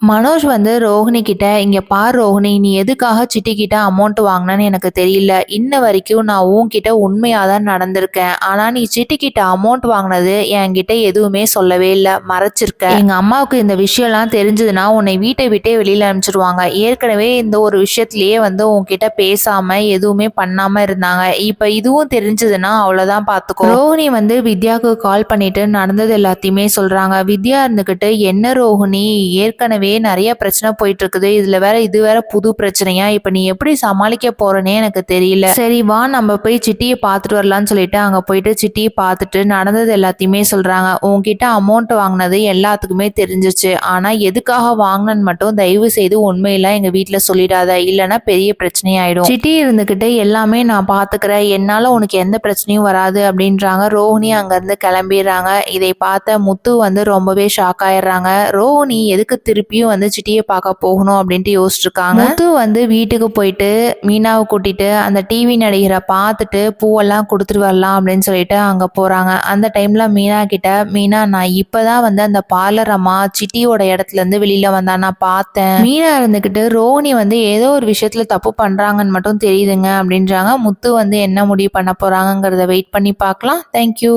மனோஜ் வந்து ரோஹிணி கிட்ட, இங்க பார் ரோஹிணி, நீ எதுக்காக சிட்டி கிட்ட அமௌண்ட் வாங்கினன்னு எனக்கு தெரியல. இன்ன வரைக்கும் நான் உன்கிட்ட உண்மையா தான் நடந்திருக்கேன். ஆனா நீ சிட்டி கிட்ட அமௌண்ட் வாங்கினது என்கிட்ட எதுவுமே சொல்லவே இல்லை, மறைச்சிருக்க. எங்க அம்மாவுக்கு இந்த விஷயம்லாம் தெரிஞ்சதுன்னா உன்னை வீட்டை விட்டே வெளியில அனுப்பிச்சிடுவாங்க. ஏற்கனவே இந்த ஒரு விஷயத்திலேயே வந்து உன்கிட்ட பேசாம எதுவுமே பண்ணாம இருந்தாங்க. இப்ப இதுவும் தெரிஞ்சதுன்னா அவ்வளவுதான், பாத்துக்கோ. ரோஹிணி வந்து வித்யாவுக்கு கால் பண்ணிட்டு நடந்தது எல்லாத்தையுமே சொல்றாங்க. வித்யா இருந்துகிட்டு, என்ன ரோஹிணி, ஏற்கனவே நிறைய பிரச்சனை போயிட்டு இருக்குது, இது வேற புது பிரச்சனையா, இப்ப நீ எப்படி சமாளிக்க போறனே எனக்கு தெரியல. சரி வா நம்ம போய் சிட்டியை பார்த்துட்டு வரலாம்னு சொல்லிட்டு அங்க போயிட்டு சிட்டியை பார்த்துட்டு நடந்தது எல்லாத்தையுமே சொல்றாங்க. உன்கிட்ட அமௌண்ட் வாங்கினது எல்லாத்துக்குமே தெரிஞ்சிச்சு. ஆனா எதுக்காக வாங்கினன்னு மட்டும் தயவு செய்து உண்மையெல்லாம் எங்க வீட்டுல சொல்லிடாத, இல்லைன்னா பெரிய பிரச்சனையாயிடும். சிட்டி இருந்துகிட்டு எல்லாமே நான் பாத்துக்கிறேன், என்னால உனக்கு எந்த பிரச்சனையும் வராது அப்படின்றாங்க. ரோஹிணி அங்க இருந்து கிளம்பிடுறாங்க. இதை பார்த்த முத்து வந்து ரொம்பவே ஷாக் ஆயிடுறாங்க. ரோஹிணி எதுக்கு திருப்பி வந்து சிட்டியை பார்க்க போகணும் அப்படின்ட்டு யோசிச்சிருக்காங்க. முத்து வந்து வீட்டுக்கு போயிட்டு மீனாவை கூட்டிட்டு அந்த டிவி நடிகரை பார்த்துட்டு பூவெல்லாம் கொடுத்துட்டு வரலாம் அப்படின்னு சொல்லிட்டு அங்க போறாங்க. அந்த டைம்ல மீனா கிட்ட, மீனா நான் இப்பதான் வந்து அந்த பார்லர் அம்மா சிட்டியோட இடத்துல இருந்து வெளியில வந்தா நான் பார்த்தேன். மீனா இருந்துகிட்டு, ரோஹிணி வந்து ஏதோ ஒரு விஷயத்துல தப்பு பண்றாங்கன்னு மட்டும் தெரியுதுங்க அப்படின்றாங்க. முத்து வந்து என்ன முடிவு பண்ண போறாங்கிறத வெயிட் பண்ணி பார்க்கலாம். தேங்க்யூ.